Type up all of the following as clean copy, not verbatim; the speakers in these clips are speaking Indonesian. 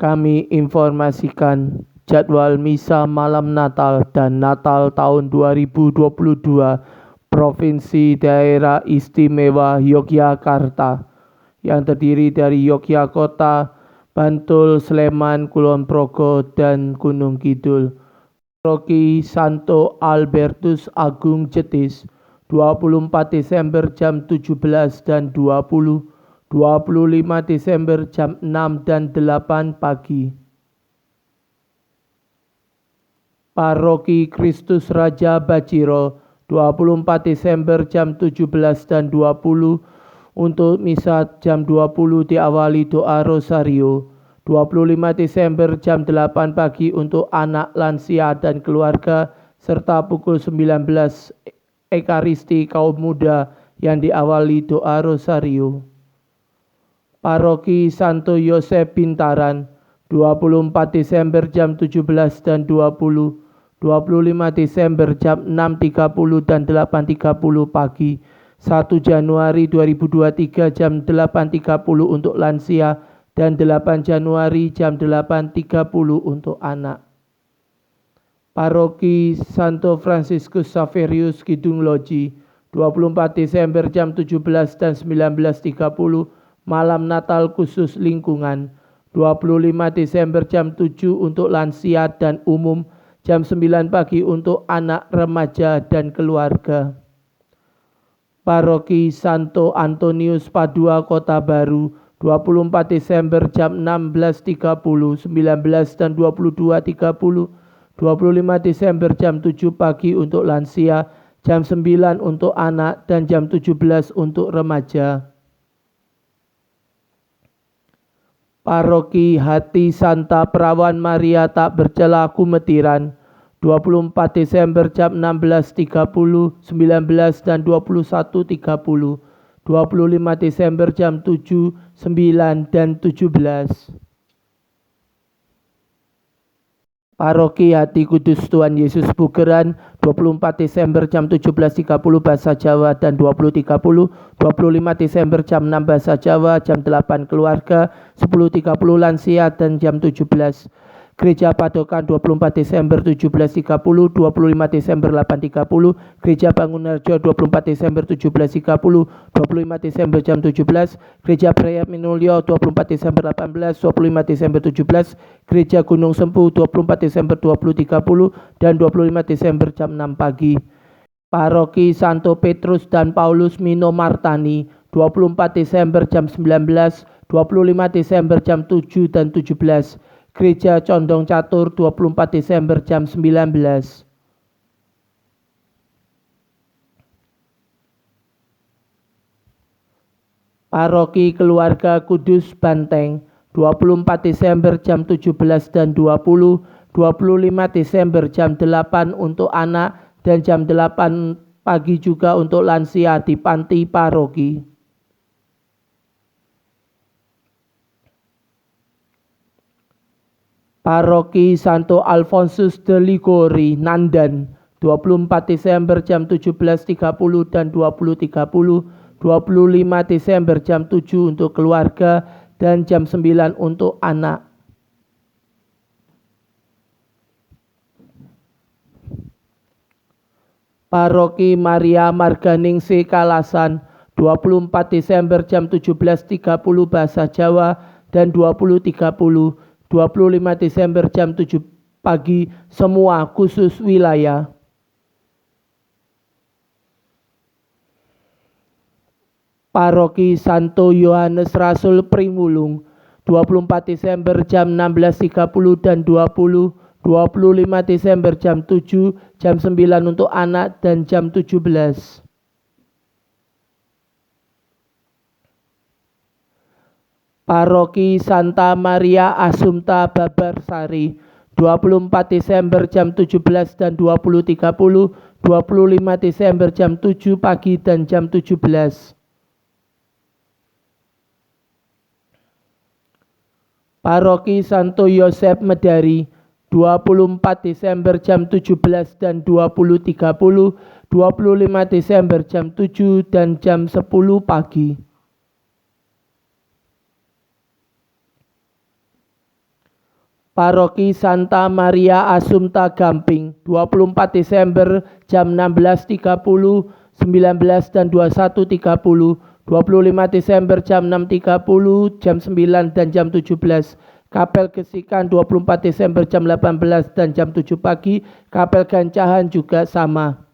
Kami informasikan jadwal misa malam Natal dan Natal tahun 2022 Provinsi Daerah Istimewa Yogyakarta yang terdiri dari Yogyakarta, Bantul, Sleman, Kulon Progo, dan Gunung Kidul. Paroki Santo Albertus Agung Jetis 24 Desember jam 17 dan 20, 25 Desember jam 6 dan 8 pagi. Paroki Kristus Raja Bajiro 24 Desember jam 17 dan 20, untuk misa jam 20 diawali doa rosario. 25 Desember jam 8 pagi untuk anak, lansia, dan keluarga, serta pukul 19 Ekaristi kaum muda yang diawali doa rosario. Paroki Santo Yosef Bintaran 24 Desember jam 17 dan 20, 25 Desember jam 6.30 dan 8.30 pagi, 1 Januari 2023 jam 8.30 untuk lansia, dan 8 Januari jam 8.30 untuk anak. Paroki Santo Fransiskus Xaverius Kidung Loji 24 Desember jam 17 dan 19.30 malam Natal khusus lingkungan. 25 Desember jam 7 untuk lansia dan umum, jam 9 pagi untuk anak, remaja, dan keluarga. Paroki Santo Antonius Padua Kota Baru 24 Desember jam 16.30, 19 dan 22.30, 25 Desember jam 7 pagi untuk lansia, jam 9 untuk anak, dan jam 17 untuk remaja. Paroki Hati Santa Perawan Maria Tak Bercela Kumetiran 24 Desember jam 16.30, 19 dan 21.30, 25 Desember jam 7, 9 dan 17. Paroki Hati Kudus Tuhan Yesus Bugeran 24 Desember jam 17.30 bahasa Jawa dan 20.30, 25 Desember jam 6 bahasa Jawa, jam 8 keluarga, 10.30 lansia, dan jam 17. Gereja Padokan 24 Desember 17.30, 25 Desember 8.30, Gereja Bangunarjo 24 Desember 17.30, 25 Desember jam 17, Gereja Praya Minulyo 24 Desember 18, 25 Desember 17, Gereja Gunung Sempu 24 Desember 20.30, dan 25 Desember jam 6 pagi. Paroki Santo Petrus dan Paulus Mino Martani 24 Desember jam 19, 25 Desember jam 7 dan 17, Gereja Condong Catur 24 Desember jam 19. Paroki Keluarga Kudus Banteng 24 Desember jam 17 dan 20, 25 Desember jam 8 untuk anak, dan jam 8 pagi juga untuk lansia di panti paroki. Paroki Santo Alfonsus de Ligori Nandan 24 Desember jam 17.30 dan 20.30, 25 Desember jam 7 untuk keluarga, dan jam 9 untuk anak. Paroki Maria Marganingsi Kalasan 24 Desember jam 17.30 bahasa Jawa dan 20.30, 25 Desember jam 7 pagi semua khusus wilayah. Paroki Santo Yohanes Rasul Pringulung 24 Desember jam 16.30 dan 20, 25 Desember jam 7, jam 9 untuk anak, dan jam 17. Paroki Santa Maria Assumpta Babarsari 24 Desember jam 17 dan 20.30, 25 Desember jam 7 pagi dan jam 17. Paroki Santo Yosef Medari 24 Desember jam 17 dan 20.30, 25 Desember jam 7 dan jam 10 pagi. Paroki Santa Maria Assumpta Gamping 24 Desember jam 16.30, 19 dan 21.30, 25 Desember jam 6.30, jam 9 dan jam 17. Kapel Gesikan 24 Desember jam 18 dan jam 7 pagi. Kapel Gancahan juga sama.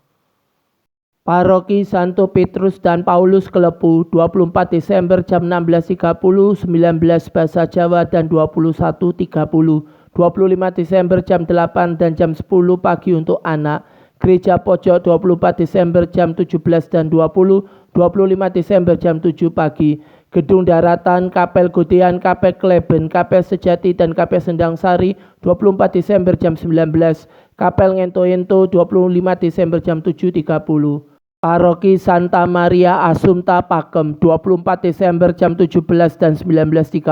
Paroki Santo Petrus dan Paulus Kelepu 24 Desember jam 16.30, 19 bahasa Jawa dan 21.30. 25 Desember jam 8 dan jam 10 pagi untuk anak. Gereja Pojok 24 Desember jam 17 dan 20, 25 Desember jam 7 pagi. Gedung Daratan, Kapel Godean, Kapel Kleben, Kapel Sejati dan Kapel Sendang Sari 24 Desember jam 19. Kapel Ngento-Ento 25 Desember jam 7.30. Paroki Santa Maria Assumpta Pakem 24 Desember jam 17 dan 19.30,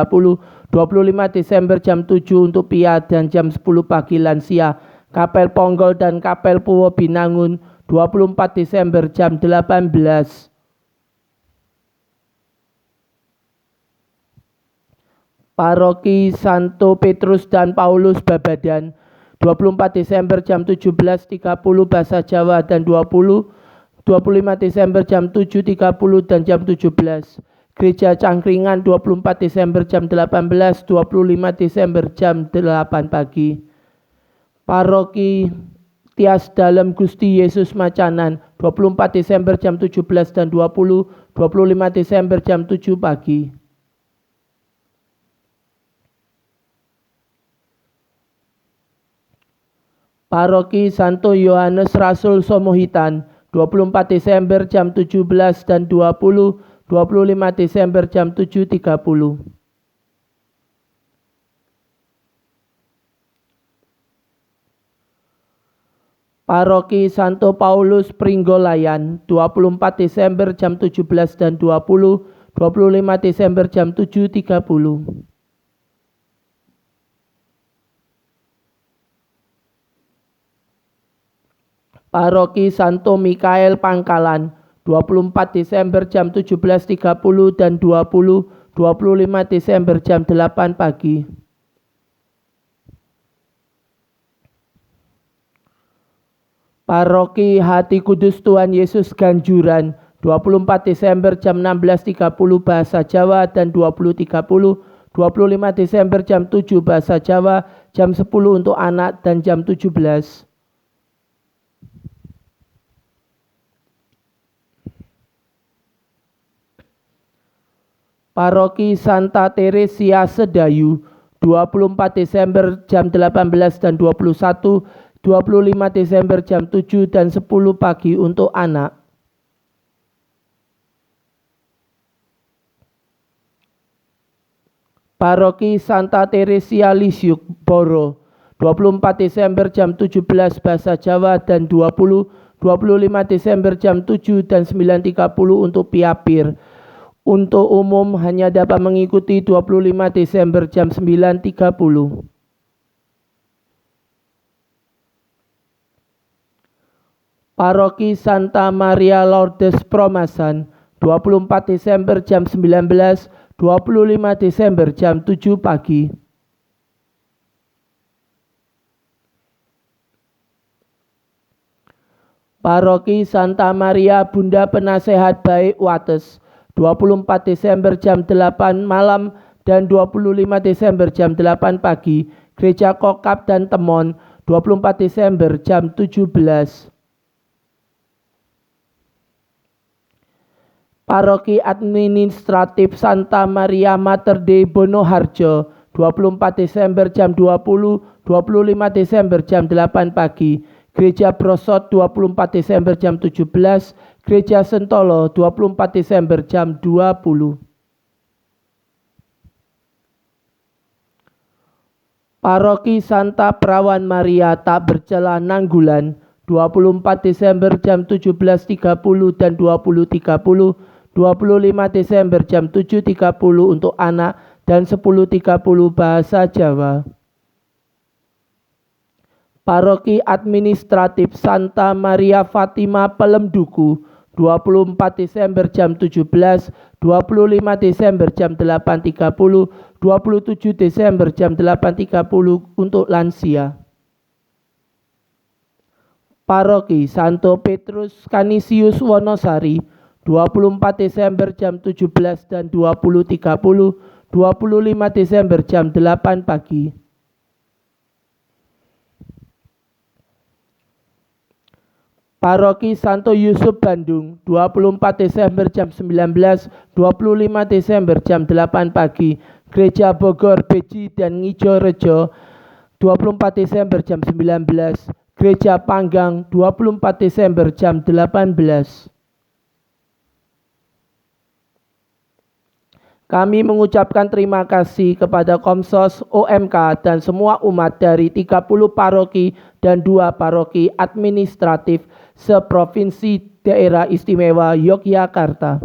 25 Desember jam 7 untuk pia dan jam 10 pagi lansia. Kapel Ponggol dan Kapel Puwo Binangun 24 Desember jam 18. Paroki Santo Petrus dan Paulus Babadan 24 Desember jam 17.30 bahasa Jawa dan 25 Desember jam 7.30 dan jam 17. Gereja Cangkringan 24 Desember jam 18, 25 Desember jam 8 pagi. Paroki Tias Dalem Gusti Yesus Macanan 24 Desember jam 17 dan 20, 25 Desember jam 7 pagi. Paroki Santo Yohanes Rasul Somohitan 24 Desember jam 17 dan 20, 25 Desember jam 7.30. Paroki Santo Paulus Pringgolayan 24 Desember jam 17 dan 20, 25 Desember jam 7.30. Paroki Santo Mikael Pangkalan 24 Desember jam 17.30 dan 20, 25 Desember jam 8 pagi. Paroki Hati Kudus Tuhan Yesus Ganjuran 24 Desember jam 16.30 bahasa Jawa dan 20.30, 25 Desember jam 7 bahasa Jawa, jam 10 untuk anak dan jam 17. Paroki Santa Teresia Sedayu 24 Desember jam 18 dan 21, 25 Desember jam 7 dan 10 pagi untuk anak. Paroki Santa Teresia Lisiuk Boro 24 Desember jam 17 bahasa Jawa dan 20, 25 Desember jam 7 dan 9.30 untuk Piapir. Untuk umum hanya dapat mengikuti 25 Desember jam 9.30. Paroki Santa Maria Lourdes Promasan 24 Desember jam 19, 25 Desember jam 7 pagi. Paroki Santa Maria Bunda Penasehat Baik Wates 24 Desember jam 8 malam dan 25 Desember jam 8 pagi. Gereja Kokap dan Temon 24 Desember jam 17. Paroki Administratif Santa Maria Mater Dei Bonoharjo 24 Desember jam 20, 25 Desember jam 8 pagi. Gereja Brosot 24 Desember jam 17, Gereja Sentolo 24 Desember jam 20. Paroki Santa Perawan Maria Tak Bercela Nanggulan 24 Desember jam 17.30 dan 20.30, 25 Desember jam 7.30 untuk anak dan 10.30 bahasa Jawa. Paroki Administratif Santa Maria Fatima Pelemduku 24 Desember jam 17, 25 Desember jam 8.30, 27 Desember jam 8.30 untuk lansia. Paroki Santo Petrus Canisius Wonosari 24 Desember jam 17 dan 20.30, 25 Desember jam 8 pagi. Paroki Santo Yusuf Bandung 24 Desember jam 19, 25 Desember jam 8 pagi. Gereja Bogor, Beji dan Ngijorejo 24 Desember jam 19. Gereja Panggang 24 Desember jam 18. Kami mengucapkan terima kasih kepada Komsos, OMK, dan semua umat dari 30 paroki dan 2 paroki administratif seprovinsi Daerah Istimewa Yogyakarta.